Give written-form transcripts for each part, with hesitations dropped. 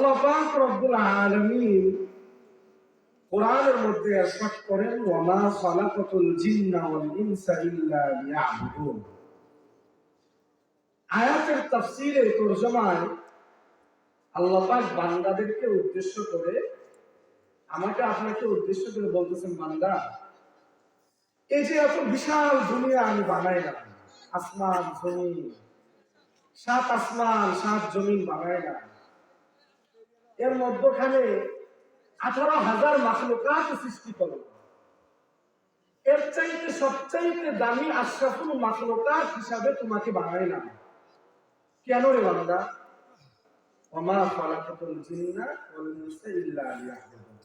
আল্লাহ পাক রব্বুল আলামিন কোরআনের মধ্যে ইরশাদ করেন, ওয়া মা খালাকাতুল জিন্না ওয়াল ইনসা ইল্লা লিয়াবুদুন। আয়াতের তাফসীরে তরজমায় আল্লাহ পাক বান্দাদেরকে উদ্দেশ্য করে, আমাকে আপনাকে উদ্দেশ্য করে বলতেছেন, বান্দা, এই যে এত বিশাল দুনিয়া আমি বানাইলাম, আসমান জমিন, 7 আসমান 7 জমিন বানাইলাম, এর মধ্যখানে 18,000 মাখলুকাত সৃষ্টি করলাম, এর চাইতে সবচাইতে দামি আশরাফুল মাখলুকাত হিসাবে তোমাকে বানাইলাম। কেন রে বান্দা? ওমা খালাকাতুল জিন্না ওয়াল ইনসা ইল্লা লিয়াবুদুন।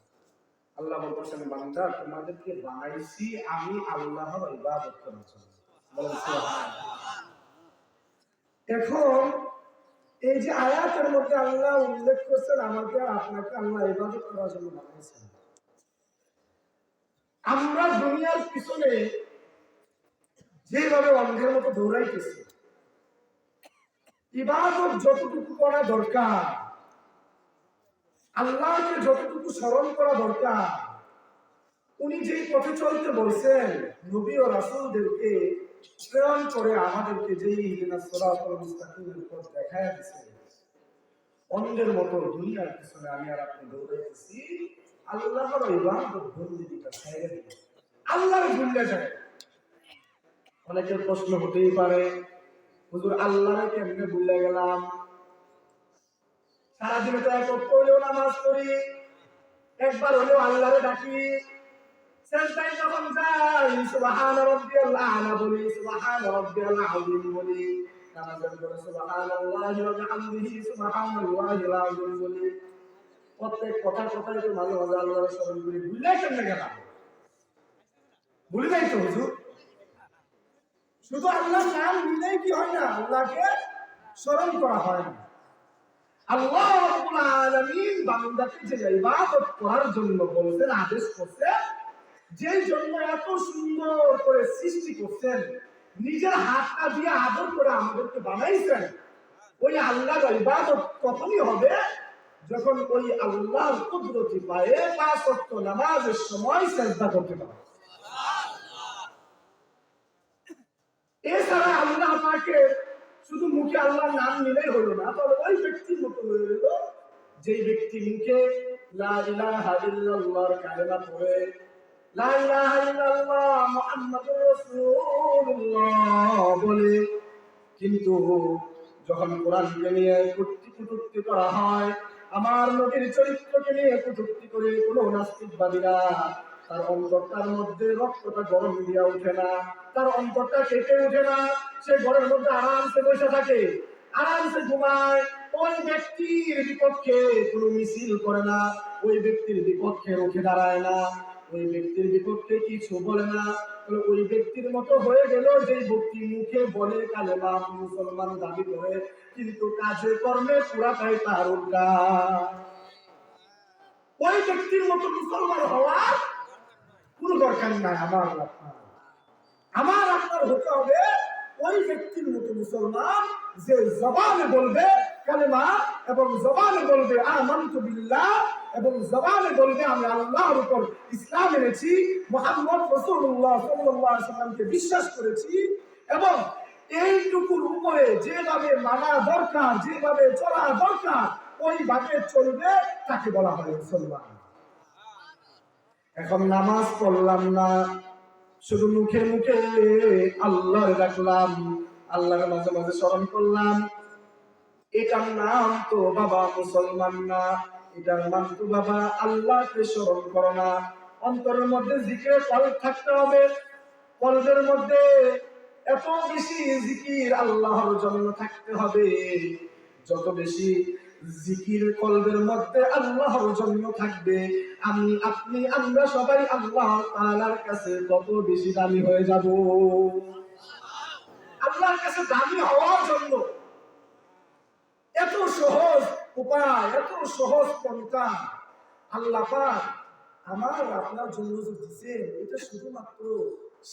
আল্লাহ বলছেন, বান্দা, তোমাদেরকে বানাইছি আমি আল্লাহর ইবাদত করার জন্য। বলেন সুবহানাল্লাহ। এখন এই যে আয়াতের মধ্যে আল্লাহ উল্লেখ করছেন আমাকে আর আপনাকে আল্লাহ ইবাদত করার জন্য বানাইছেন। আমরা দুনিয়ার পিছনে যেভাবে অন্ধের মতো দৌড়াইতেছি, ইবাদত যতটুকু করা দরকার, আল্লাহকে যতটুকু স্মরণ করা দরকার, উনি যেই পথে চলতে বলছেন, নবী ও রাসূলদেরকে প্রেরণ করে আমাদেরকে যেই ইহদিনাস সিরাতাল মুস্তাকিমের পথ দেখায় দিয়েছেন, অন্ধের মতো দুনিয়ার পিছনে আমি আর আপনি দৌড়াইতেছি, আল্লাহর ইবাদত বন্দেগীটা ছেড়ে দিয়ে আল্লাহর ভুলে যায়। অনেকের প্রশ্ন হতেই পারে, হুজুর আল্লাহকে কেমনে ভুলে গেলাম? সারাদিনে তো এক ওয়াক্ত হলেও নামাজ পড়ি, একবার হলেও আল্লাহরে ডাকি, সেজদায় যখন যাই সুবহান রাব্বিয়াল আ'লা বলি, সুবহান রাব্বিয়াল আযীম বলি, নামাজের পরে সুবহানাল্লাহি ওয়া বিহামদিহি সুবহানাল্লাহিল আযীম বলি। প্রত্যেক কথায় তো মাঝে মাঝে আল্লাহর স্মরণ করি, ভুলে কেমনে গেলাম? ভুলে যাই তো হুজুর। শুধু আল্লাহর নাম নিলেই কি হয় না? আল্লাহকে স্মরণ করা হয় না। আল্লাহ রাব্বুল আলামিন বান্দাকে যে ইবাদত করার জন্য বলছেন, আদেশ করছেন, যেই জন্য এত সুন্দর করে সৃষ্টি করছেন, নিজের হাতটা দিয়ে আদর করে আমাদেরকে বানাইছেন, ওই আল্লাহর ইবাদত তখনই হবে যখন ওই আল্লাহর কুদরতি পায়ে 5 ওয়াক্ত নামাজের সময় সিজদা করতে পারবে। এছাড়া আল্লাহ পাকে শুধু মুখে আল্লাহর নাম নিলেই হলো না, তবে ওই ব্যক্তির মতো হয়ে গেল যেই ব্যক্তি মুখে লা ইলাহা ইল্লাল্লাহর কালেমা পড়ে, লা ইলাহা ইল্লাল্লাহ মুহাম্মাদুর রাসূলুল্লাহ বলে, কিন্তু যখন কোরআনকে নিয়ে কটূক্তি করা হয়, আমার নবীর চরিত্রকে নিয়ে কটূক্তি করে কোনো নাস্তিকবাদীরা, তার অন্তরটার মধ্যে রক্তটা গরম দিয়া ওঠে না, তার অন্তরটা কেঁপে ওঠে না, সে ঘরের মধ্যে আরামসে বসে থাকে, আরামসে ঘুমায়, ওই ব্যক্তির বিপক্ষে কোনো মিছিল করে না, ওই ব্যক্তির বিপক্ষে উঠে দাঁড়ায় না, ওই ব্যক্তির বিপক্ষে কিছু বলে না। ওই ব্যক্তির মতো হয়ে গেল যে ব্যক্তি মুখে বলে কালেমা, মুসলমান দাবি করে, কিন্তু কাজে কর্মে পুরাটাই তার উল্টা। ওই ব্যক্তির মতো মুসলমান হওয়ার কোন দরকার নাই। আমার আপনার হতে হবে ওই ব্যক্তির মতো মুসলমান যে জবানে বলবে কালেমা, এবং জবানে বলবে আমানতু বিল্লাহ, এবং জবানে বলবে আমি আল্লাহর উপর ইসলাম এনেছি, মুহাম্মদ রাসূলুল্লাহ সাল্লাল্লাহু আলাইহি ওয়াসাল্লামকে বিশ্বাস করেছি, এবং এইটুকুর উপরে যেভাবে মানা দরকার, যেভাবে চলা দরকার, ওইভাবে চলবে, তাকে বলা হয় মুসলমান। এখন নামাজ পড়লাম না, শুধু মুখে মুখে আল্লাহর ডাকলাম, আল্লাহর মাঝে মাঝে স্মরণ করলাম, এটার নাম তো বাবা মুসলমান না, এটার নাম তো বাবা আল্লাহকে স্মরণ করো না। অন্তরের মধ্যে জিকিরের কলব থাকতে হবে, কলবের মধ্যে এত বেশি জিকির আল্লাহর জন্য থাকতে হবে, যত বেশি জিকির কলবের মধ্যে আল্লাহর জন্য থাকবে, আমি আপনি আমরা সবাই আল্লাহ তাআলার কাছে তত বেশি দামি হয়ে যাব। আল্লাহর কাছে দামি হওয়ার জন্য এত সহজ উপায়, এত সহজ পন্থা আল্লাহ পাক আমার আপনার জন্য দিয়েছেন, এটা শুধুমাত্র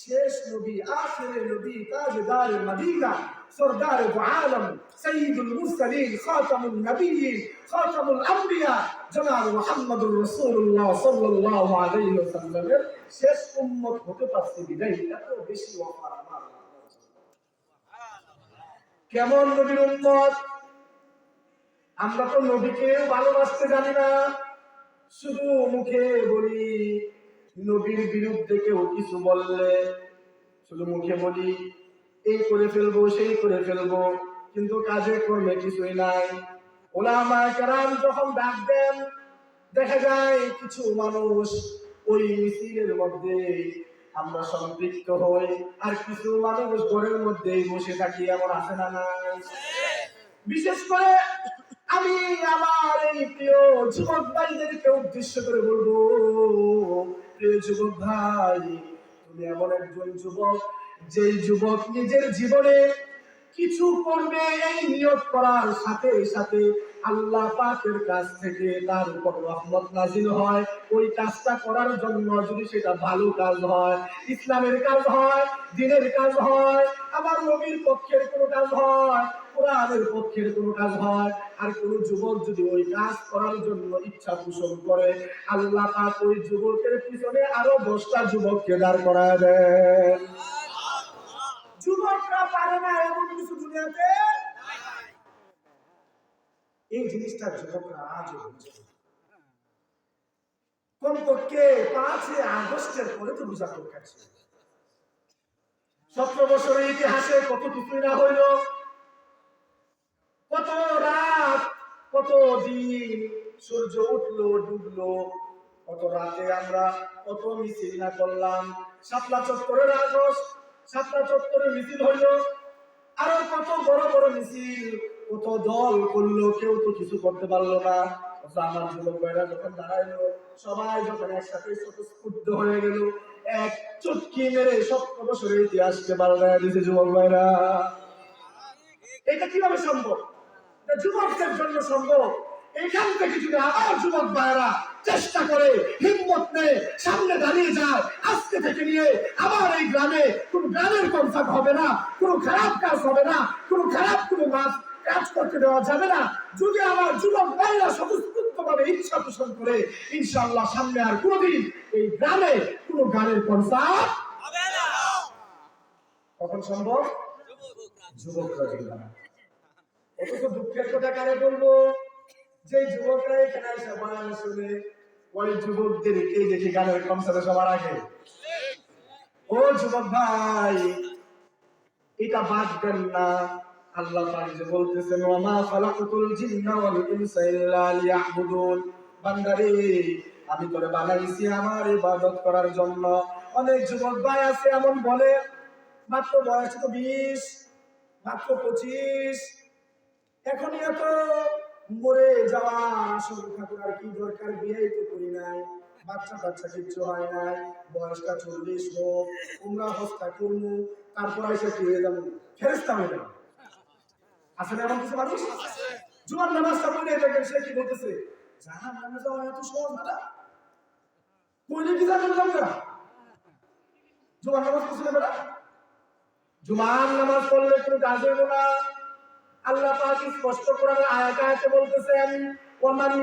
শেষ নবী, আখিরে নবী, তাজদার মদিনা, সরদার আলম, সাইয়্যিদুল মুরসালিন, খাতামুন নবিয়্যিন, খাতামুল আম্বিয়া জনাব মুহাম্মদুর রাসূলুল্লাহ সাল্লাল্লাহু আলাইহি ওয়াসাল্লামের শেষ উম্মত হতে পারছি বিদায় এত বেশি ওয়াফা আমার। কেমন নবীর উম্মত? আমরা তো নবীকে ভালোবাসতে জানি না, শুধু মুখে বলি। নবীর বিরুদ্ধে কেউ কিছু বললে শুধু মুখে বলি এই করে ফেলবো সেই করে ফেলবো, কিন্তু কাজে কর্মে কিছুই নাই। ওলামায়ে কেরাম যখন ডাক দেন, দেখা যায় কিছু মানুষ ওই মিছিলের মধ্যে আমরা সম্পৃক্ত হই, আর কিছু মানুষ ঘরের মধ্যেই বসে থাকি। এমন আছে না নাই? বিশেষ করে আমি আমার এই প্রিয় যুবক ভাইদেরকে উদ্দেশ্য করে বলবো, প্রিয় যুবক ভাই, তুমি এমন একজন যুবক, যে যুবক নিজের জীবনে কিছু করবে এই নিয়ত করার সাথে সাথে আল্লাহ পাকের কাছ থেকে তার উপর রহমত নাজিল হয়। ওই কাজটা করার জন্য যদি সেটা ভালো কাজ হয়, ইসলামের কাজ হয়, দ্বীনের কাজ হয়, আমার নবীর পক্ষের কোনো কাজ হয়, কোরআনের পক্ষের কোনো কাজ হয়, আর কোন যুবক যদি ওই কাজ করার জন্য ইচ্ছা পোষণ করে, আল্লাহ পাক ওই যুবকের পিছনে আরো 10টা যুবককে দাঁড় করায় দেন। যুবকরা পারে না এমন কিছু দুনিয়াতে এই জিনিসটা যুবকরা আজও বুঝে। কমপক্ষে 5 আগস্টের পরে তো বুঝা দরকার ছিল। 17 বছরের ইতিহাসে কত কিছুই না হইল, কত রাত, কত দিন, সূর্য উঠলো ডুবলো, কত রাতে আমরা কত মিছিল না করলাম। শাপলা চত্বরের আগস্ট, শাপলা চত্বরের মিছিল হইল, আরো কত বড় বড় মিছিল, কত দল করলো, কেউ তো কিছু করতে পারলো না। আমার যুবক ভাইরা যখন দাঁড়াইলো, সবাই যখন একসাথে স্ফূর্ত হয়ে গেল, এক চুটকি মেরে 17 বছরের ইতিহাসকে বাড়ায় দিয়েছে যুবক ভাইরা। এটা কিভাবে সম্ভব? যুবকদের জন্য সম্ভব। এখান থেকে যদি আবার যুবক ভাইরা চেষ্টা করে, হিম্মত নেয়, সামনে দাঁড়িয়ে যায়, আজকে থেকে নিয়ে আবার এই গ্রামে কোন গ্রামের কনসার্ট হবে না, কোন খারাপ কাজ হবে না, কোন খারাপ কোনো কাজ করতে দেওয়া যাবে না। যদি আমার যুবক ভাইরা স্বতঃস্ফূর্তভাবে ইচ্ছা পোষণ করে, ইনশাআল্লাহ সামনে আর কোনোদিন এই গ্রামে কোন গানের কনসার্ট হবে না। কখন সম্ভব? যুবকরা যদি না। অথচ দুঃখের কথা কারে বলবো, যে যুবকরা এখানে এসে বয়ান শুনে ওই যুবকদেরকে দেখে গানের কনসার্টে সবার আগে। ও যুবক ভাই, এটা বাদ দেন না। আল্লাহ পাক যে বলতেছেন, ওয়া মা খালাকুতুল জিন্না ওয়াল ইনসা ইল্লা লিয়াবুদুন, বান্দারে আমি তোরে বানাইছি আমার ইবাদত করার জন্য। অনেক যুবক ভাই আছে এমন বলে, মাত্র বয়স তো 20, মাত্র 25, এখনই এত মরে যাওয়া আশঙ্কা করার কি দরকার? বিয়ে তো করি নাই, বাচ্চা কাচ্চা কিচ্ছু হয় নাই, বয়সটা 40 হোক, উমরা হস্তা করবো, তারপর এসে কি হয়ে যাবো, ফেরেশতা হয়ে যাবো। আসলে এমন কিছু মানুষ জুমার নামাজটা পড়ে দেখেন, সে কি বলতেছে, জাহান নামে যাওয়া এত সহজ না, কইলে কি জাহান নামে যাবে না? জুমার নামাজ পড়ছে না? জুমার নামাজ পড়লে কোনো কাজ হইব না। আল্লাহ পাক স্পষ্ট কোরআনের আয়াতে বলতেছেন, ওয়ামান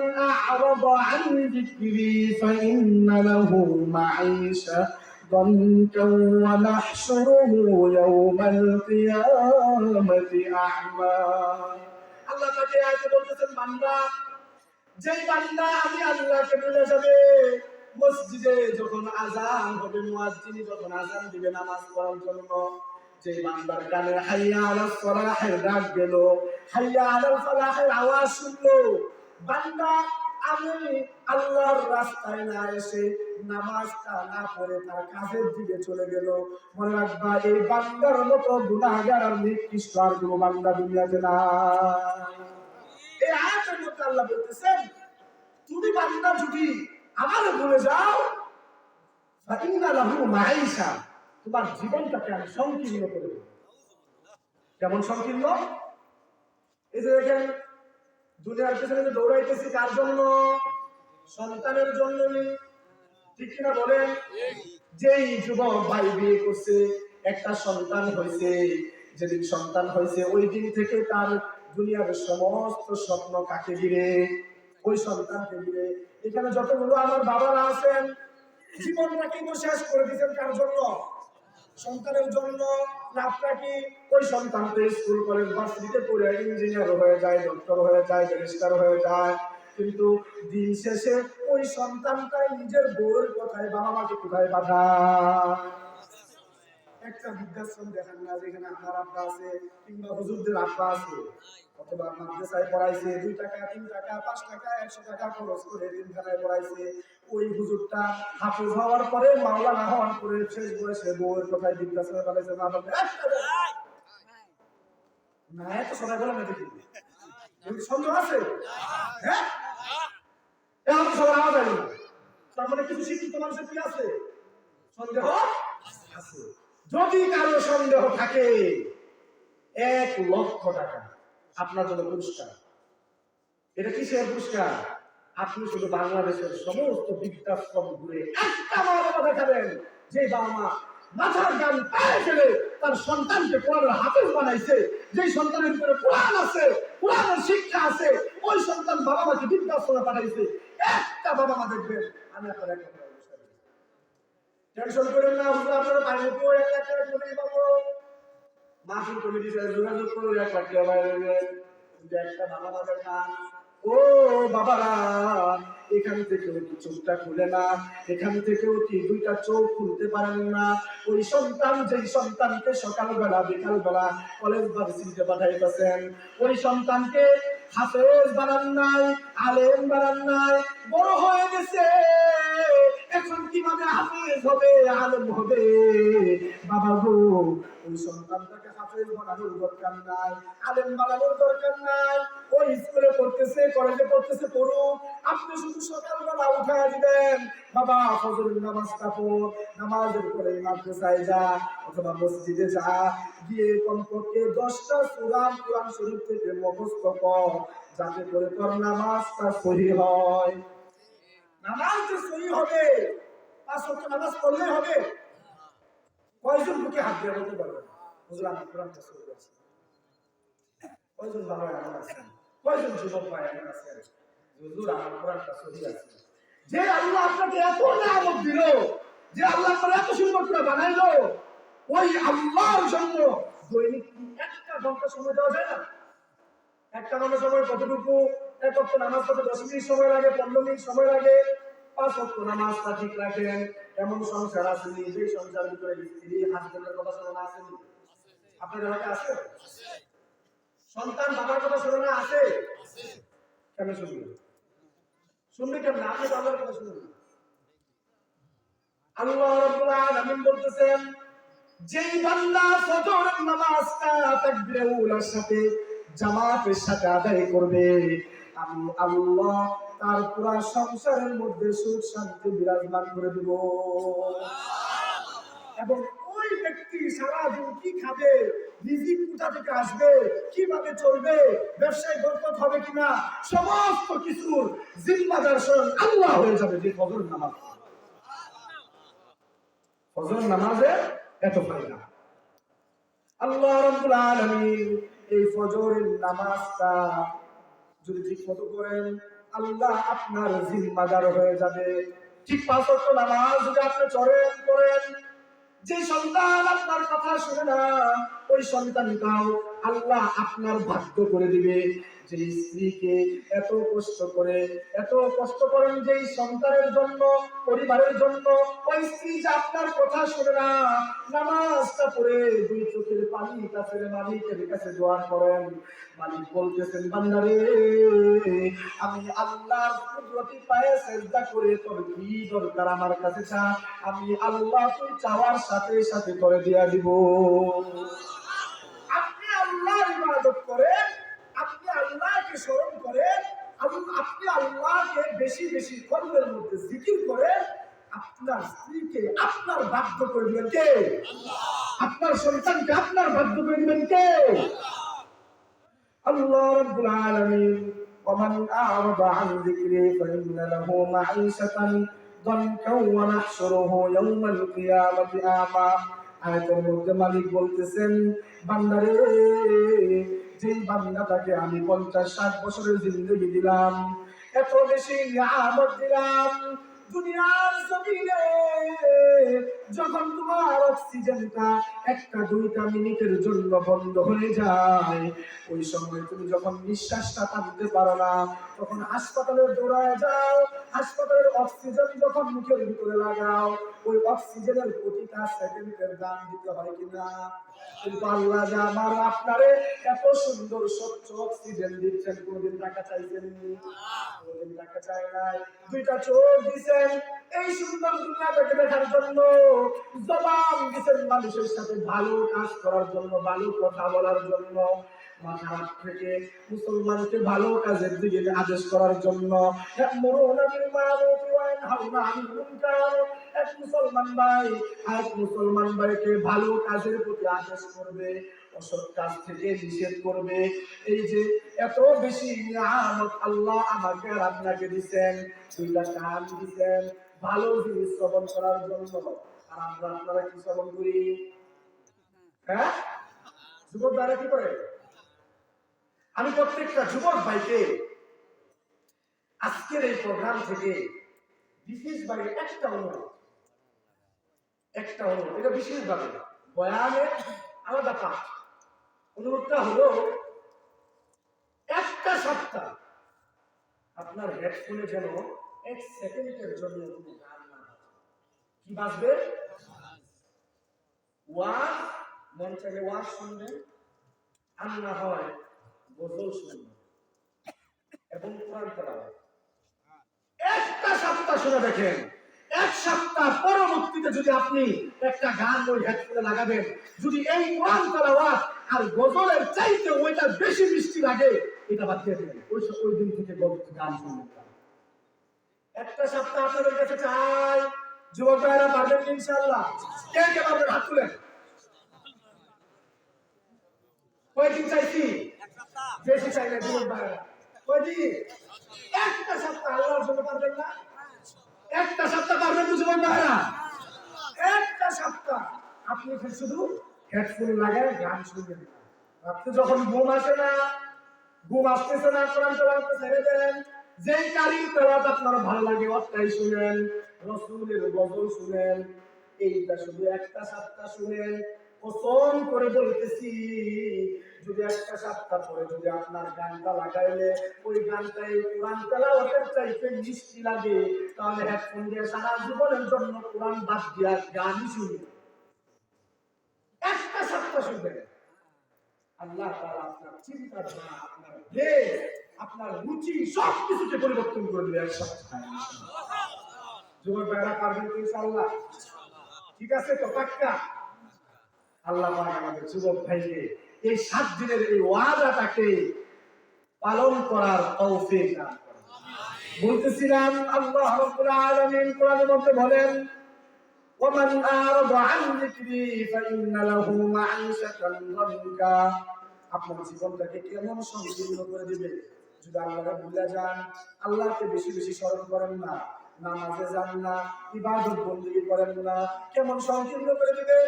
আ'রাদা আন যিকরি ফাইন্না লাহু মাঈশাতান ওয়া নাহশুরুহু ইয়াওমাল কিয়ামাতি আ'মা। আল্লাহ পাক আয়াতে বলতেছেন, বান্দা, যেই বান্দা আমি আল্লাহকে ভুলে যাবে, মসজিদে যখন আযান হবে, মুয়াজ্জিন যখন আযান দিবে নামাজ পড়ার জন্য, যে বান্দার কানে হাইয়া আলাস সালাহের ডাক গেল, হাইয়া আলাল ফালাহের আওয়াজ শুনলো, বান্দা আমি আল্লাহর রাস্তায় না এসে নামাজটা না পড়ে তার কাজের দিকে চলে গেল, মনে রাখবা এই বান্দার মতো গুনাহগার আর নিকৃষ্ট আর কোনো বান্দা দুনিয়াতে না। এই আয়াতের মধ্যে আল্লাহ বলতেছেন, তুমি বান্দা যদি আমার ভুলে যাও, ফাইন্না লাহু মাঈশা, তোমার জীবনটাকে আমি সংকীর্ণ করে দেব। কেমন সংকীর্ণ? এই যে দেখেন, দুনিয়ার পেছনে দৌড়াইতেছি কার জন্য? সন্তানের জন্য, ঠিক কিনা বলেন? যেই যুবক ভাই বিয়ে করছে, একটা সন্তান হয়েছে, যেদিন সন্তান হয়েছে ওই দিন থেকে তার দুনিয়ার সমস্ত স্বপ্ন কাকে ঘিরে? ওই সন্তানকে ঘিরে। এখানে যতগুলো আমার বাবারা আছেন, জীবনটা কিন্তু শেষ করে দিয়েছেন কার জন্য? সন্তানের জন্য। লাভটা কি? ওই সন্তানকে স্কুল কলেজ ভার্সিটিতে পড়ে ইঞ্জিনিয়ার হয়ে যায়, ডক্টর হয়ে যায়, ব্যারিস্টার হয়ে যায়, কিন্তু দিন শেষে ওই সন্তানটাই নিজের বউয়ের কথায় বাবা মাকে কোথায় পাঠায়? একটা বৃদ্ধাশ্রম দেখেন না যেখানে আমার আব্বা আছে কিংবা হুজুরদের আব্বা আছে, অথবা মাদ্রাসায় পড়াইছে 2 টাকা 3 টাকা 5 টাকা 100 টাকা খরচ করে দিনখানায় পড়াইছে। ওই হুজুরটা হাফেজ হওয়ার পরে মাওলানা হওয়ার পরে শেষ বয়সে বউয়ের কথায় বৃদ্ধাশ্রমে পাঠাইছে। না বলতে না, এত সবাই বলে না দেখি সন্দেহ আছে? হ্যাঁ, এখন তো সবার আওয়াজ আসবে না। তার মানে কিছু শিক্ষিত মানুষের কি আছে? সন্দেহ আছে। যদি কারো সন্দেহ থাকে, 1 লক্ষ টাকা আপনার জন্য পুরস্কার। এটা কিসের পুরস্কার? আপনি শুধু বাংলাদেশের সমস্ত বৃদ্ধাশ্রম ঘুরে একটা মা বাবা দেখাবেন যে বাবা মা মাথার গান পায়ে ফেলে তার সন্তানকে কোরআনের হাফেজ বানাইছে, যে সন্তানের ভিতরে কোরআন আছে, কোরআনের শিক্ষা আছে, ওই সন্তান বাবা মাকে বৃদ্ধাশ্রমে পাঠাইছে। একটা বাবা মা দেখবেন। আমি আপনার একটা টেনশন করেন না, হুজুর আপনারা পাইলে তো 1 লাখ টাকা করে পাবো। মাহফিল কমিটির সাথে যোগাযোগ করে 1 লাখ টাকা বাইরে যে একটা বাবা মা দেখান। ও বাবারা, এখান থেকেও কি চোখটা খুলে না? এখান থেকেও কি 2টা চোখ খুলতে পারেন না? ওই সন্তান, যেই সন্তানকে সকালবেলা বিকালবেলা কলেজ ভার্সিটিতে পাঠাইতেছেন, ওই সন্তানকে হাফেজ বানান নাই, আলেম বানান নাই, বড় হয়ে গেছে, এখন কিভাবে হাফেজ হবে, আলেম হবে? বাবা গো, ওই সন্তানটাকে হাফেজ বানানোর দরকার নাই, আলেম বানানোর দরকার নাই। ওই স্কুলে পড়তেছে, কলেজে পড়তেছে, পড়ুক। আপনি শুধু সকালবেলা উঠায় দিবেন, বাবা ফজরের নামাজটা পড়, নামাজের পরে মাদ্রাসায় যা অথবা মসজিদে যা, গিয়ে কমপক্ষে 10টা সূরা কোরআন শরীফ থেকে মুখস্থ কর, যাতে করে তোর নামাজটা সহিহ হয়। নামাজ যে সহিহ হবে, 5 ওয়াক্ত নামাজ পড়লে হবে। কয়জন বুকে হাত দিয়ে বলতে পারবেন হুজুর আমার কোরআনটা সহিহ আছে? কয়জন বাবা এমন আছেন? কয়জন যুবক ভাই এমন আছেন হুজুর আমার কোরআনটা সহিহ আছে? যে আল্লাহ আপনাকে এত নিয়ামত দিল, যে আল্লাহ আপনাকে এত সুন্দর করে বানাইলো, ওই আল্লাহর জন্য দৈনিক 1 ঘন্টা সময় দেওয়া যায় না? 1 ঘন্টা সময় কতটুকু? 1 ওয়াক্ত নামাজ পড়তে 10 মিনিট সময় লাগে, 15 মিনিট সময় লাগে। 5 ওয়াক্ত নামাজটা ঠিক রাখেন। এমন সংসার আছে যে সংসার ভিতরে স্ত্রী হাজবেন্ডের কথা শোনা না আসেনি? আপনাদের এলাকা আছে? সন্তান বাবার কথা শোনে না? আছে? কেন শুনবে? শুনবে কেন? আপনি তো আল্লাহর কথা শুনবেন। আল্লাহ রাব্বুল আলামিন বলতেছেন, যেই বান্দা ফজরের নামাজটা তাকবীরে উলার সাথে জামাতের সাথে আদায় করবে, আমি আল্লাহ তার পুরো সংসারের মধ্যে সুখ শান্তি বিরাজমান করে দেব। এবং ওই ব্যক্তি সারাদিন কি খাবে, রিজিক কোথা থেকে আসবে, কিভাবে চলবে, ব্যবসায় বরকত হবে কিনা, সমস্ত কিছুর জিম্মাদার স্বয়ং আল্লাহ হয়ে যাবে। যে ফজরের নামাজ, ফজরের নামাজে এত ফায়দা। আল্লাহ রাব্বুল আলামিন এই ফজরের নামাজটা যদি ঠিক মতো করেন, আল্লাহ আপনার জিম্মাদার হয়ে যাবে। ঠিক 5 ওয়াক্ত নামাজ যদি আপনি করেন, যে সন্তান আপনার কথা শুনে না, ওই সন্তানটাও আল্লাহ আপনার ভাগ্য করে দিবে। যে স্ত্রীকে এত কষ্ট করেন যেই সন্তানের জন্য, পরিবারের জন্য, ওই স্ত্রী যে আপনার কথা শুনে না, নামাজটা পড়ে 2 চোখের পানিটা ফেলে মালিকের কাছে দোয়া করেন, মালিক বলতেছেন, বান্দারে আমি আল্লাহর কুদরতি পায়ে সিজদা করে তোর কি দরকার আমার কাছে চা, আমি আল্লাহ তুই চাওয়ার সাথে সাথে করে দিয়া দিব। আপনি আল্লাহর ইবাদত করেন, আপনি আল্লাহকে স্মরণ করেন, আপনি আল্লাহকে বেশি বেশি কলবের মধ্যে জিকির করেন, আপনার স্ত্রীকে আপনার বাধ্য করে দিবেন কে? আল্লাহ। আপনার সন্তানকে আপনার বাধ্য করে দিবেন কে? আল্লাহ রাব্বুল আলামিন, ومن أعرض عن ذكري فإن له معيشة ضنكا ونحشره يوم القيامة أعمى আয়াতের মধ্যে মালিক বলতেছেন বান্দারে যেই বান্দাটাকে আমি 50-60 বছরের জিন্দেগি দিলাম, এত বেশি নিয়ামত দিলাম দুনিয়ার জমিনে, যখন তোমার অক্সিজেনটা 1-2 মিনিটের জন্য বন্ধ হয়ে যায়, ওই সময় তুমি যখন নিঃশ্বাসটা টানতে পারো না, তখন হাসপাতালে দৌড়ায় যাও, হাসপাতালের অক্সিজেন যখন মুখের ভিতরে লাগাও, ওই অক্সিজেনের প্রতিটা সেকেন্ডের দাম দিতে হয় কিনা? কিন্তু আল্লাহ যে আমার আপনারে এত সুন্দর স্বচ্ছ অক্সিজেন দিচ্ছেন, কোনদিন টাকা চাইছেন? কোনদিন টাকা চাই নাই। 2টা চোখ দিচ্ছেন এই সুন্দর দুনিয়াটাকে দেখার জন্য, জবান দিচ্ছেন মানুষের সাথে ভালো কাজ করার জন্য, ভালো কথা বলার জন্য, মাথার থেকে মুসলমানকে ভালো কাজের দিকে আদেশ করার জন্য। এক মুসলমান ভাইকে ভালো কাজের প্রতি আদেশ করবে, অসৎ কাজ থেকে নিষেধ করবে। এই যে এত বেশি নিয়ামত আল্লাহ আমাকে আর আপনাকে দিচ্ছেন, 2টা কান দিচ্ছেন ভালো জিনিস শ্রবণ করার জন্য, আর আপনারা কি শ্রবণ করি? হ্যাঁ, যুবক ভাইরা কি করে? আমি প্রত্যেকটা যুবক ভাইকে আজকের এই প্রোগ্রাম থেকে বিশেষভাবে একটা অনুরোধ, এটা বিশেষভাবে বয়ানের আলাদা পাঠ। অনুরোধটা হলো, একটা সপ্তাহ আপনার হেডফোনে যেন 1 সেকেন্ডের জন্য কোনো গান না বাজে। কি বাজবে? ওয়াজ, মন চাইলে ওয়াজ শুনবেন, আর না হয় গজল শুনবেন এবং কোরআন তেলাওয়াত। একটা সপ্তাহ শুনে দেখেন, 1 সপ্তাহ পরবর্তীতে যদি আপনি একটা গান ওই হেডফোনে লাগাবেন, যদি এই কোরআন তেলাওয়াত আর গজলের চাইতে ওইটা বেশি মিষ্টি লাগে, এটা বাদ দিয়ে দেবেন। ওই দিন থেকে গান শুনবেন। একটা সপ্তাহ আপনাদের কাছে চাই, যুবক ভাইরা পারবেন ইনশাআল্লাহ? কে কে পারবেন? হাত তুলেন। কয়দিন চাইছি? বেশি চাই না যুবক ভাইরা। কয়দিন? একটা সপ্তাহ। আল্লাহর জন্য পারবেন না? একটা সপ্তাহ পারবেন তো যুবক ভাইরা? একটা সপ্তাহ আপনি শুধু হেডফোন লাগায় গান শুনবেন। আপনি যখন ঘুম আসে না, ঘুম আসতেছে না, কোরআন তেলাওয়াত ছেড়ে দেন। যেই কারিম তেলাওয়াত আপনার ভালো লাগে ওটাই শুনেন, রাসূলের গজল শুনেন। এইটা শুধু একটা সপ্তাহ শুনেন। কসম করে বলতেছি, যদি একটা সপ্তাহ পরে যদি আপনার গানটা লাগাইলে ওই গানটাই কোরআন তেলাওয়াতের চাইতে মিষ্টি লাগে, তাহলে হেডফোন দিয়ে সারা জীবনের জন্য কোরআন বাদ দিয়ে গানই শুনবেন। একটা সপ্তাহ শুনবেন, আল্লাহ তাআলা আপনার চিন্তাধারা, আপনার দেহ, আপনার রুচি সবকিছুকে পরিবর্তন করে দেবে এক সপ্তাহে। যুবক ভাইরা পারবেন তো ইনশাআল্লাহ? ঠিক আছে তো? পাক্কা? আল্লাহ পাক আমাদের যুবক ভাইকে এই 7 দিনের এই ওয়াদাটাকে পালন করার তৌফিক দান করুন। বলতেছিলাম আল্লাহ রাব্বুল আলামিন কোরআনের মধ্যে বলেন, ومن أعرض عن ذكري فإن له معيشة ضنكا। আপনার জীবনটাকে কেমন সংকীর্ণ করে দিবে যদি আল্লাহকে ভুলে যান, আল্লাহকে বেশি বেশি স্মরণ করেন না, নামাজে যান না, ইবাদত বন্দেগী করেন না, কেমন সংকীর্ণ করে দিবে?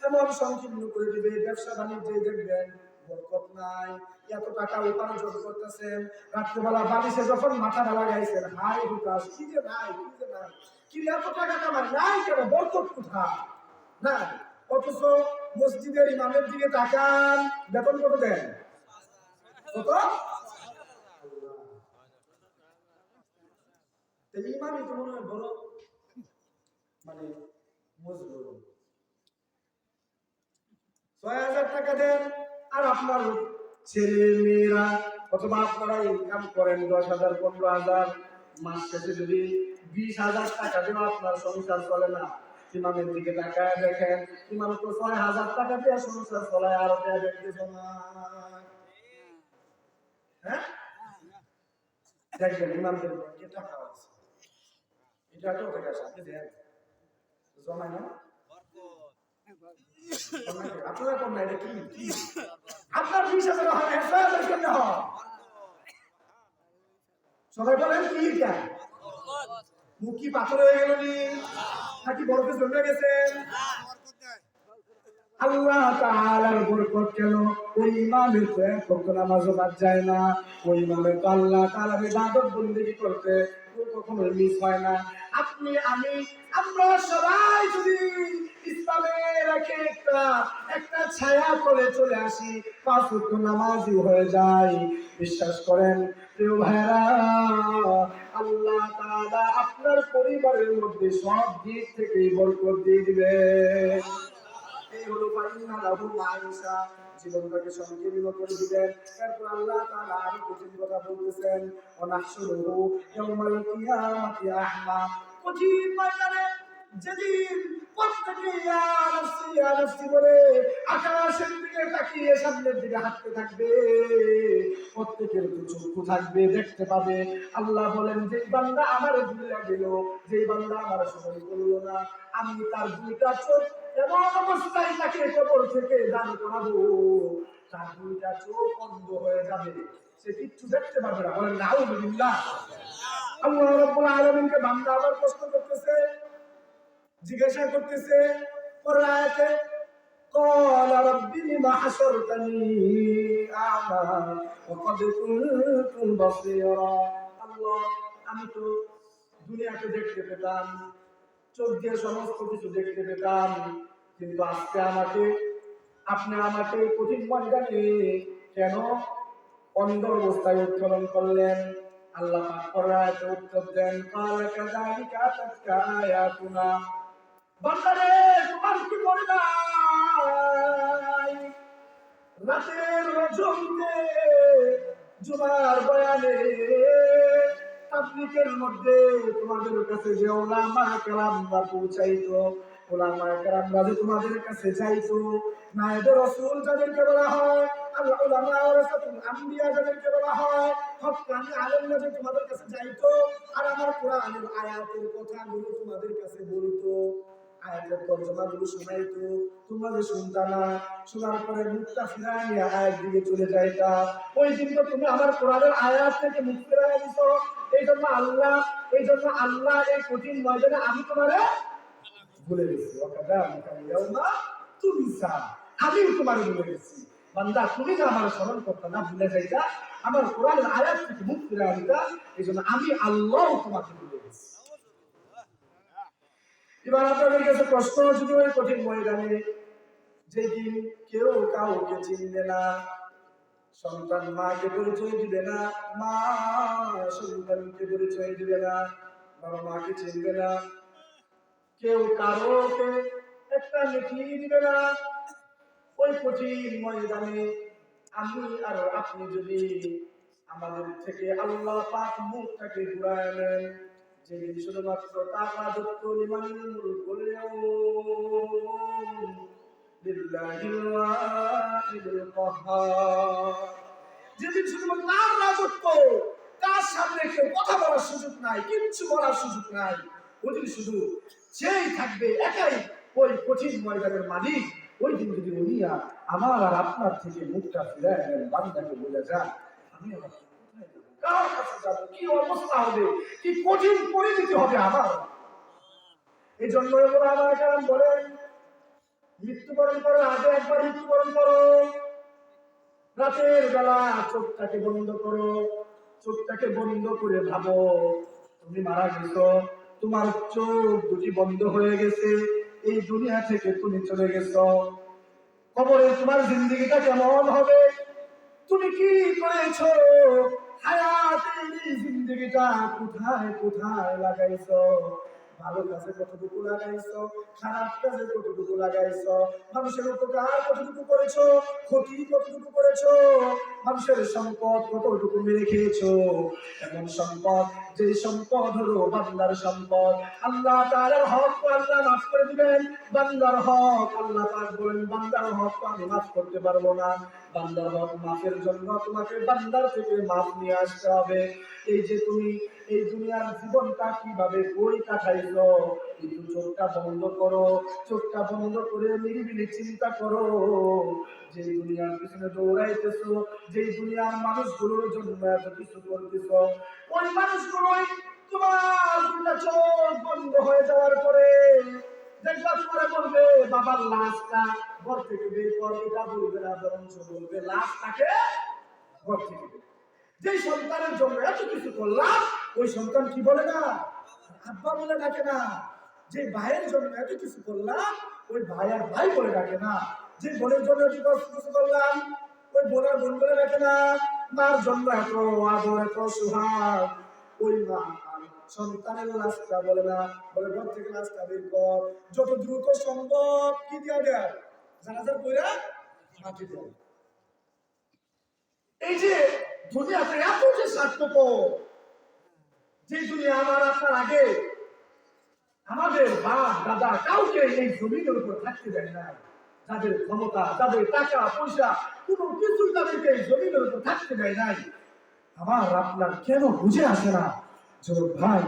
এমন সংকীর্ণ করে দিবে, ব্যবসা বাণিজ্যে দেখবেন বরকত নাই। এত টাকা উপার্জন করতেছেন, রাত্রিবেলা বালিশে যখন মাথাটা লাগাইছেন, হাই হুতাশ, কি যে নাই, কি যে নাই, কি এত টাকা কামাই নাই কেন, বরকত কোথায়? না, অথচ মসজিদের ইমামের দিকে তাকান, বেতন কত দেন? কত? ইমামই তো মনে হয় বড় মানে মজবুর। 6,000 টাকা দেন, আর আপনার ছেলে মেয়েরা অথবা আপনারা ইনকাম করেন 10,000 15,000, মাস শেষে যদি 20,000 টাকা দিও আপনার সংসার চলে না। ইমামের দিকে তাকায় দেখেন, ইমাম তো 6,000 টাকা দিয়ে সংসার চলায়, আর টাকা দেখতেছ না। হ্যাঁ, দেখবেন ইমামদের ব্যাংকে টাকা আছে, এটা তো টাকা সাথে দেন, জমায় না। আপনারা কোন না, এটা কি আপনার 20,000 হয়, 1,000 কেন হয়? সবাই বলেন কি? মুখ কি পাথর হয়ে গেল নাকি বরফে জমে গেছেন? আল্লাহ তাআলার বরকত কেন? ওই ইমামের তো এক ওয়াক্ত নামাজও বাদ যায় না। ওই ইমামের তো আল্লাহ তাআলার ইবাদত বন্দেগী করতে কখনো মিস হয় না। আপনি আমি আমরা সবাই যদি ইসলামের রেখে একটা ছায়া করে চলে আসি, পাঁচ ওয়াক্ত নামাজি হয়ে যায়, বিশ্বাস করেন প্রিয় ভাইরা, আল্লাহ তাআলা আপনার পরিবারের মধ্যে সব দিক থেকেই বরকত দিয়ে দিবে। এই হলো ফাইন্না লাহু মাঈশা, জীবনটাকে সংকীর্ণ করে দিবেন। এরপর আল্লাহ তাআলা আরো কঠিন কথা বলতেছেন, ওয়া নাহশুরুহু ইয়াওমাল কিয়ামাতি আ'মা, কঠিন ময়দানে যেদিন প্রত্যেকে ইয়া নাফসি ইয়া নাফসি বলে আকাশের দিকে তাকিয়ে সামনের দিকে হাঁটতে থাকবে, প্রত্যেকের চক্ষু থাকবে, দেখতে পাবে। আল্লাহ বলেন, যে বান্দা আমার ভুলে গেল, যে বান্দা আমার স্মরণ করলো না, আমি তার দুইটা চোখ এমন অবস্থায় তাকে কবর থেকে দান করাবো, তার দুইটা চোখ বন্ধ হয়ে যাবে, সে কিচ্ছু দেখতে পারবে না। বলেন নাউযুবিল্লাহ। আল্লাহ রাব্বুল আলামিনকে বান্দা আবার প্রশ্ন করতেছে, জিজ্ঞাসা করতেছে পরের আয়াতে, قال رب لم حشرتني أعمى وقد كنت بصيرا। আল্লাহ, আমি তো দুনিয়াতে দেখতে পেতাম, চোখ দিয়ে সমস্ত কিছু দেখতে পেতাম, কিন্তু আজকে আপনি আমাকে কঠিন ময়দানে কেন অন্ধ অবস্থায় উত্তোলন করলেন? আল্লাহ পাক পরায়াতে উত্তর দেন, قال كذلك أتتك آياتنا। বান্দারে, তোমার কি মনে নাই রাতের রজনীতে জুমার বয়ানে তাবলীগের মধ্যে তোমাদের কাছে যে উলামা কেরামরা পৌঁছাইতো, উলামা কেরামরা যে তোমাদের কাছে যাইতো, নায়েবে রাসূল যাদেরকে বলা হয়, আল উলামা ওয়ারাসাতুল আম্বিয়া যাদেরকে বলা হয়, হক্কানি আলেমরা যে তোমাদের কাছে যাইতো আর আমার কোরআনের আয়াতের কথাগুলো তোমাদের কাছে বলতো, আয়াতের তরজমাগুলো শোনাইতো, তোমরা যে শুনতা না, শোনার পরে মুখটা ফিরায় নিয়ে আয়াত দিকে চলে যাইতা। ওই দিন তো তুমি আমার কোরআনের আয়াত থেকে মুখ ফিরায় দিছো। এই জন্য আল্লাহ এই কঠিন ময়দানে আমি তোমারে ভুলে গেছি। আমিও তোমারে ভুলে গেছি। বান্দা, তুমি যে আমার স্মরণ করতে না, ভুলে যাইতা, আমার কোরআনের আয়াত থেকে মুখ ফিরায় দিতা, এই জন্য আমি আল্লাহ তোমাকে ভুলে গেছি। এবার আপনাদের কাছে প্রশ্ন, যদি ওই কঠিন ময়দানে যেদিন কেউ কাউকে চিনবে না, সন্তান মাকে পরিচয় দিবে না, মা সন্তানকে পরিচয় দিবে না, বাবা মাকে চিনবে না, কেউ কারোকে একটা নেকি দিবে না, ওই কঠিন ময়দানে আমি আর আপনি যদি আমাদের থেকে আল্লাহ পাক মুখটাকে ঘুরায় নেন, যেদিন শুধুমাত্র তার রাজত্ব লিমানিল মুলকুল ইয়াউম লিল্লাহিল ওয়াহিদুল কাহ্হার, যেদিন শুধুমাত্র তার রাজত্ব, তার সামনে কেউ কথা বলার সুযোগ নাই, কিচ্ছু বলার সুযোগ নাই, ওদিন শুধু সেই থাকবে একাই ওই কঠিন ময়দানের মালিক। ওই দিন যদি উনি আমার আর আপনার থেকে মুখটা ফিরায় নেন, বান্দাকে বলে যান, আমি আমার কোথায় যাবো, কার কাছে যাবো, কি অবস্থা হবে, কি কঠিন পরিণতি হবে আমার। এই জন্য আমার কারণ বলেন, মৃত্যুবরণ করো, আগে একবার মৃত্যুবরণ করো, রাতের বেলা চোখটাকে বন্ধ করো, চোখটাকে বন্ধ করে ভাবো তুমি মারা গেছো, তোমার চোখ দুটি বন্ধ হয়ে গেছে, এই দুনিয়া থেকে তুমি চলে গেছো, কবরে তোমার জিন্দেগিটা কেমন হবে, তুমি কি করেছো, হায়াতের জিন্দেগিটা কোথায় কোথায় লাগাইছো, ভালো কাজে কতটুকু লাগাইছো, খারাপ কাজে কতটুকু লাগাইছো, মানুষের উপকার কতটুকু করেছো, ক্ষতি কতটুকু করেছো, মানুষের সম্পদ কতটুকু মেরে খেয়েছো। এমন সম্পদ, যে সম্পদ হলো বান্দার সম্পদ, আল্লাহ তাআলার হক আল্লাহ মাফ করে দিবেন, বান্দার হক আল্লাহ পাক বলেন বান্দার হক আমি মাফ করতে পারবো না, বান্দার হক মাফের জন্য তোমাকে বান্দার থেকে মাফ নিয়ে আসতে হবে। এই যে তুমি এই দুনিয়ার জীবনটা কিভাবে বই কাটাইছো, কিন্তু চোখটা বন্ধ করো, চোখটা বন্ধ করে নিরিবিলি চিন্তা করো, যে দুনিয়ার পিছনে দৌড়াইতেছো, যে দুনিয়ার মানুষগুলোর জন্য এত কিছু করতেছো, ওই মানুষগুলোই তোমার দুটা চোখ বাবার লাশটা ঘর থেকে বের কর, এটা বলবে না, বরঞ্চ বলবে লাশটাকে ঘর থেকে বের। যে সন্তানের জন্য এত কিছু করলাম, ওই সন্তান কি বলে না? আব্বা বলে ডাকে না। যে ভাইয়ের জন্য এত কিছু করলাম, ওই ভাই আর ভাই বলে ডাকে না। যে বোনের জন্য এত কিছু করলাম, ওই বোন আর বোন বলে ডাকে না। মার জন্য এত আদর, এত সোহাগ, ওই মা সন্তানের লাশটা বলে না, বলে ঘর থেকে লাশটা বের কর। যত দ্রুত সম্ভব কি দিয়া দেয়? জানাজার কইরা মাটি দেয়। এই যে দুনিয়াতে এত যে স্বার্থপর, যে দুনিয়া আমার আপনার আগে আমাদের বাপ দাদা কাউকে এই জমিনের উপর থাকতে দেয় না। যাদের ক্ষমতা, যাদের টাকা পয়সা, কোনো কিছু তাদেরকে এই জমিনের উপর থাকতে দেয় নাই। আমার আপনার কেন বুঝে আসে না যে ভাই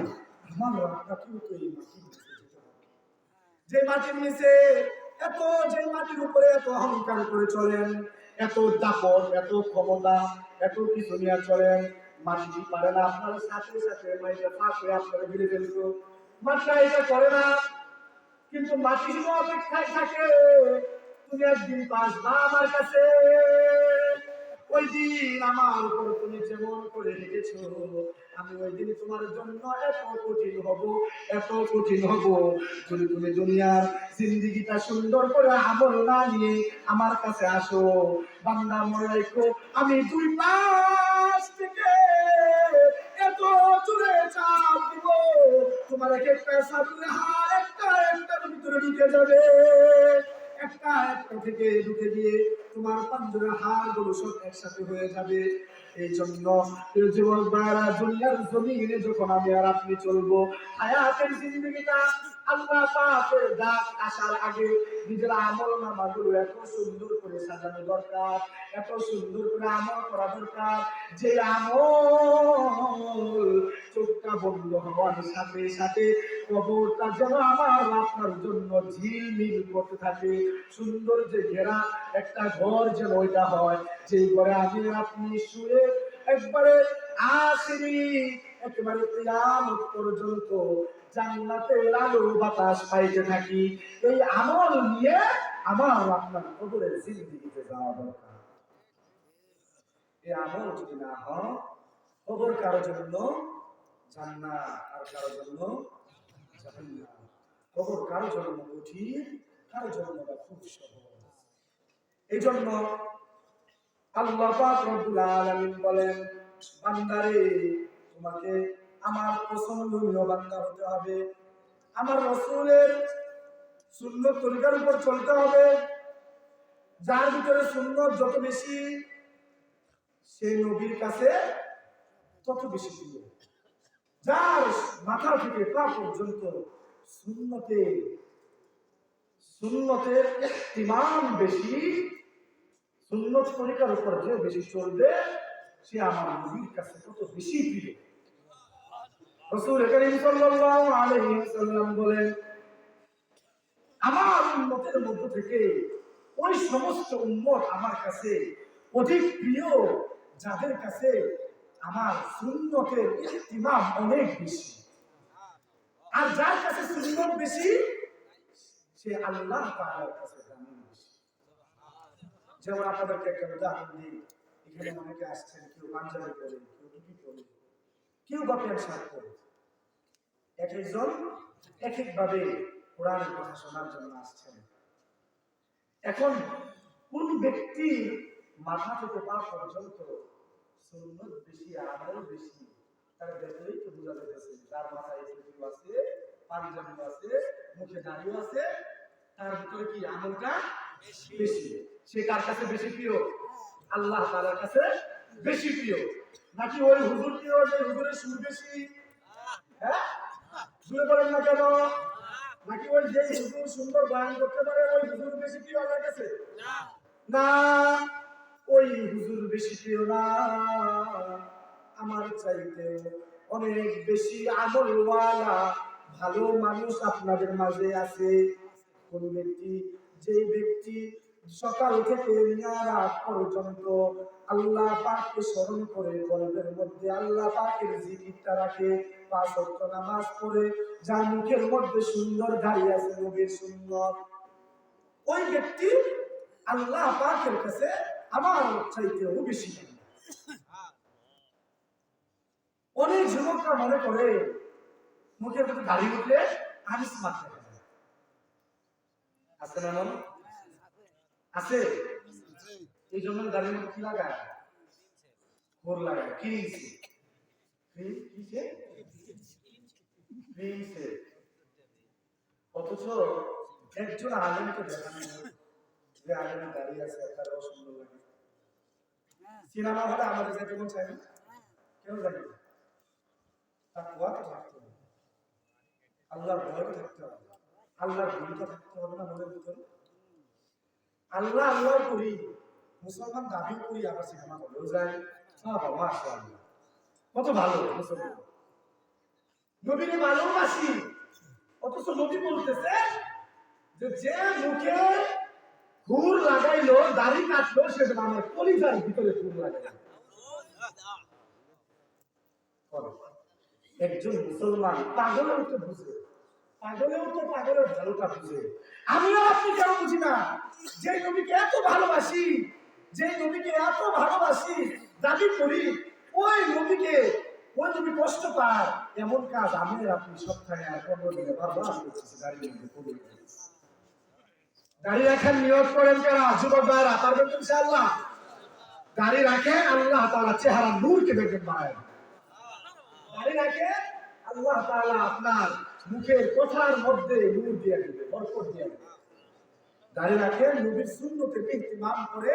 আমার আপনার কিন্তু এই মাটির নিচে যেতে হবে। যে মাটির নিচে এত, যে মাটির উপরে এত অহংকার করে চলেন, এত দাপট, এত ক্ষমতা, এত কিছু নিয়ে চলেন, মাটি পারে না আপনার সাথে সাথে মাটিটা ফাঁক হয়ে আপনারা ঘিরে ফেলতো। মাটিটা এটা করে না, কিন্তু মাটি শুধু অপেক্ষায় থাকে তুমি একদিন আসবা আমার কাছে। ওই দিন আমার উপর তুমি যেমন করে রেখেছো, আমি ওই দিন তোমার জন্য এত কঠিন হব, এত কঠিন হব। যদি তুমি দুনিয়ার জিন্দেগিটা সুন্দর করে আমল না নিয়ে আমার কাছে আসো, বান্দা মনে রাখো আমি 2 পাশ থেকে এত জোরে চাপ দিব, তোমার এক একটা সামনে হার একটা একটার ভিতরে ঢুকে যাবে। একটা একটা থেকে ঢুকে দিয়ে তোমার পাঞ্জরের হাড় গুলো সব একসাথে হয়ে যাবে। এই জন্য জীবন দ্বারা দুনিয়ার জমিনে যখন আমি আর আপনি চলবো, হায়াতের জিন্দেগিটা আল্লাহ পাকের ডাক আসার আগে নিজের আমল নামাগুলো এত সুন্দর করে সাজানো দরকার, এত সুন্দর করে আমল করা দরকার, যে আমল চোখটা বন্ধ হওয়ার সাথে সাথে কবরটা যেন আমার আপনার জন্য ঝিলমিল করতে থাকে। সুন্দর যে ঘেরা একটা ঘর যেন ওইটা হয়, যে ঘরে আমি আপনি শুয়ে একবারে আখেরি একেবারে কিয়ামত পর্যন্ত জান্নাতের আলো বাতাস পাইতে থাকি। এই আমল নিয়ে আমার আপনার কবরের জিন্দেগিতে যাওয়া দরকার। এই আমল যদি না হয়, কবর কারোর জন্য জান্নাত আর কারোর জন্য জাহান্নাম। কবর কারোর জন্য কঠিন, কারোর জন্য খুব সহজ। এই জন্য আল্লাহ পাক রব্বুল আলামিন বলেন, বান্দারে তোমাকে আমার পছন্দনীয় বান্দা হতে হবে, আমার রাসূলের সুন্নত তরিকার উপর চলতে হবে। যার ভিতরে সুন্নত যত বেশি, সেই নবীর কাছে তত বেশি প্রিয়। যার মাথা থেকে পা পর্যন্ত সুন্নতের ইহতিমাম বেশি, সুন্নত তরিকার উপর যে বেশি চলবে, সে আমার নবীর কাছে তত বেশি প্রিয়। রাসূল করিম সাল্লাল্লাহু আলাইহি ওয়াসাল্লাম বলেন, আমার উম্মতের মধ্য থেকে ওই সমস্ত উম্মত আমার কাছে অধিক প্রিয় যাদের কাছে আমার সুন্নতের ইহতিমাম অনেক বেশি। আর যার কাছে সুন্নত বেশি, সে আল্লাহ তাআলার কাছে দামি বেশি। যেমন আপনাদেরকে একটা উদাহরণ দিই, এখানে অনেকে আসছেন, কেউ পাঞ্জাবি পরে, কেউ টুপি পরে, কেউ বা প্যান্ট শার্ট পরে। এক একজন এক একভাবে কোরআনের কথা শোনার জন্য আসছেন। এখন কোন ব্যক্তি মাথা থেকে পা পর্যন্ত সুন্নত বেশি, আমল বেশি, তার দেখলেই তো বোঝা যাচ্ছে তার মাথায় টুপি আছে, পাঞ্জাবি আছে, মুখে দাড়িও আছে, তার ভিতরে কি আমলটা বেশি। সে কার কাছে বেশি প্রিয়? আল্লাহ তাআলার কাছে বেশি প্রিয়। নাকি ওই হুজুর প্রিয়, যে হুজুরের সুর বেশি? হ্যাঁ, শুনে বলেন না কেন? নাকি ওই যে হুজুর সুন্দর গান করতে পারে, ওই হুজুর বেশি প্রিয় আল্লাহর কাছে? না, ওই হুজুর বেশি প্রিয় না। আমার চাইতে অনেক বেশি আমলওয়ালা ভালো মানুষ আপনাদের মাঝে আছে। কোন ব্যক্তি, যে ব্যক্তি সকাল থেকে রাত পর্যন্ত আল্লাহ পাককে স্মরণ করে, কলবের মধ্যে আল্লাহ পাকের জিকিরটা রাখে, 5 ওয়াক্ত নামাজ পড়ে, যার মুখের মধ্যে সুন্দর দাড়ি আছে নবীর সুন্নত, ওই ব্যক্তি আল্লাহ পাকের কাছে আমার চাইতেও বেশি। অনেক যুবকরা মনে করে মুখের মধ্যে দাড়ি উঠলে আমি স্মার্ট দেখা যায়। আছে না মনে আছে? এই জন্য দাড়ির মধ্যে কি লাগায়? ঘোর লাগায়। কি অথচ একজন আলেমকে দেখানো যে আলেমের দাঁড়িয়ে আছে, তার অসুন্দর লাগে। সিনেমা হলে আমাদের যেতে মন চাই না, কেন জানি না। তাকওয়াতে থাকতে হবে, আল্লাহর ভয় থাকতে হবে, আল্লাহর ভীরুতা থাকতে হবে না মনের ভিতরে। আল্লাহ আল্লাহ করি, মুসলমান দাবিও করি, আবার সিনেমা হলেও যাই। মাশাআল্লাহ, কত ভালো মুসলমান, নবীকে ভালোবাসি। অথচ নবী বলতেছে যে যে মুখে ঘুর লাগাইলো, দাড়ি কাটলো, সে আমার কলিজার ভিতরে ঘুর লাগাইলো। একজন মুসলমান পাগলেও তো বুঝে, পাগলেও তো পাগলের ভালোটা বুঝে। আমিও আপনি কেন বুঝি না? যে নবীকে এত ভালোবাসি, যে নবীকে এত ভালোবাসি, দাবি করি, ওই নবীকে, ওই নবী কষ্ট পায় এমন কাজ আমি আপনি সপ্তাহে আর 15 দিনে বারবার করতেছি। দাড়ি রাখার নিয়ত করেন কারা? যুবক ভাইরা, পারবেন ইনশাআল্লাহ? দাড়ি রাখেন, আল্লাহ তাআলা চেহারা নূরকে দেখবেন ভাই। দাড়ি রাখে, আল্লাহ তাআলা আপনার মুখের কথার মধ্যে নূর দিয়ে দিবে, বরকত দিয়ে দিবে। দাড়ি রাখেন, নবীর সুন্নতের ইহতিমাম করে,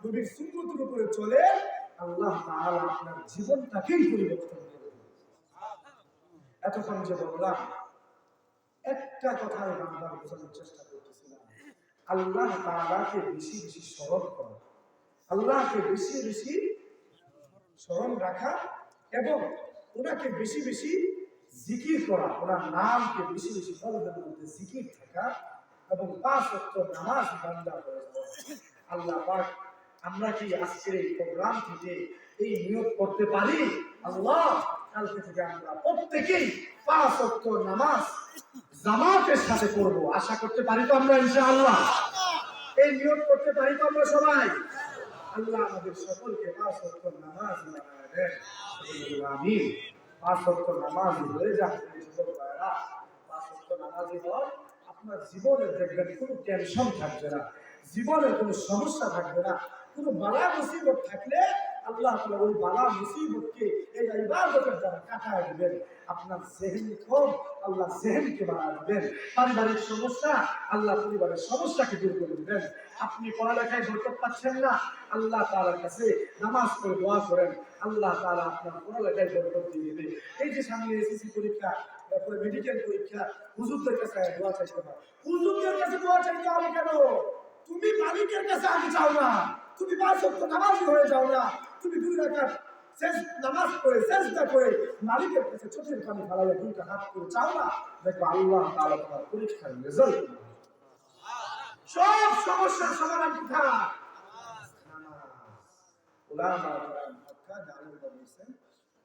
নবীর সুন্নতের উপরে চলে, আল্লাহ তাআলা আপনার জীবনটাকেই পরিবর্তন করে দেবে। এতক্ষণ যে বললাম, একটা কথা আমি বারবার বোঝানোর চেষ্টা করতেছিলাম, আল্লাহ তাআলাকে বেশি বেশি স্মরণ করা, আল্লাহকে বেশি বেশি স্মরণ রাখা এবং ওনাকে বেশি বেশি জিকির করা, ওনার নামকে বেশি বেশি কলবের মধ্যে জিকির থাকা এবং 5 ওয়াক্ত নামাজ বান্দা করে যাওয়া। আল্লাহ পাক, আমরা কি আজকের এই প্রোগ্রাম থেকে এই নিয়োগ করতে পারি? আল্লাহ কালকে থেকে আমরা প্রত্যেকেই 5 ওয়াক্ত নামাজ জামাতের সাথে করব, আশা করতে পারি তো আমরা ইনশাআল্লাহ? এই নিয়োগ করতে পারি তো আমরা সবাই? আল্লাহ আমাদের সকলকে 5 ওয়াক্ত নামাজ বানায় দেন, আমিন। 5 ওয়াক্ত নামাজ হয়ে যাক যুবক ভাইরা, 5 ওয়াক্ত নামাজি হন, আপনার জীবনে দেখবেন কোনো টেনশন থাকবে না, জীবনের কোনো সমস্যা থাকবে না। কোনো বালা মুসিবত থাকলে আল্লাহ তাআলা ওই বালা মুসিবতকে এই ইবাদতের দ্বারা কাটায় দিবেন। আপনার জেহেন কম, আল্লাহ জেহেনকে বাড়ায় দিবেন। পারিবারিক সমস্যা, আল্লাহ পরিবারের সমস্যাকে দূর করে দিবেন। আপনি পড়ালেখায় বরকত পাচ্ছেন না, আল্লাহ তাআলার কাছে নামাজ পড়ে দোয়া করেন, আল্লাহ তাআলা আপনার পড়ালেখায় বরকত দিয়ে দিবে। এই যে সামনে এসএসসি পরীক্ষা, তারপরে মেডিকেল পরীক্ষা, হুজুরদের কাছে দোয়া চাইতে হবে। হুজুরদের কাছে দোয়া চাইতে হবে কেন? তুমি মালিকের কাছে আগে চাও না, তুমি 5 ওয়াক্ত নামাজি হয়ে যাও না, তুমি 2 রাকাত নামাজ পড়ে সেজদা করে মালিকের কাছে চোখের পানি ফেলাইয়া 2টা হাত করে চাও না, দেখো আল্লাহ তাআলা তোমার পরীক্ষার রেজাল্ট দিবেন। সব সমস্যার সমাধান কোথায়? উলামা কেরাম হক্কানি আলেমরা বলেছেন,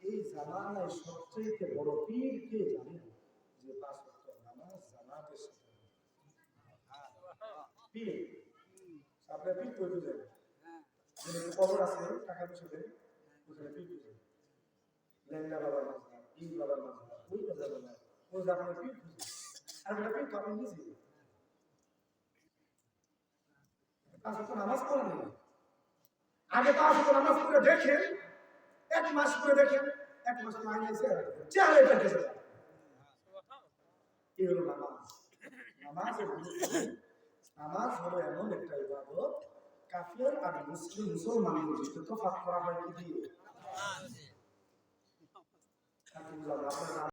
এই জামানায় সবচেয়ে বড় পীর কে জানেন? যে 5 ওয়াক্ত নামাজ জামাতের সাথে পীর। আপনার পীর কই বুঝেন? যে কবর আছে, টাকা পয়সা দেন, বুঝলেন পীর বুঝেন। লেঙ্গা বাবার মাঝখান, পীর বাবার মাঝখান, ওই বাবার মাঝখান, ওই যে আপনার পীর খুঁজে। আর একটা পীর তো আপনি নিজে 5 ওয়াক্ত নামাজ পড়েন না। আগে 5 ওয়াক্ত নামাজ পড়ে দেখেন, 1 মাস পরে দেখেন, 1 মাস পরে আইসে চেহারা এটা কেসে যায়। এই হলো নামাজ। নামাজ হলো এমন একটা ইবাদত, কাফির আর মুসলিম মুসলমানের মধ্যে তফাৎ করা হয় কি দিয়ে?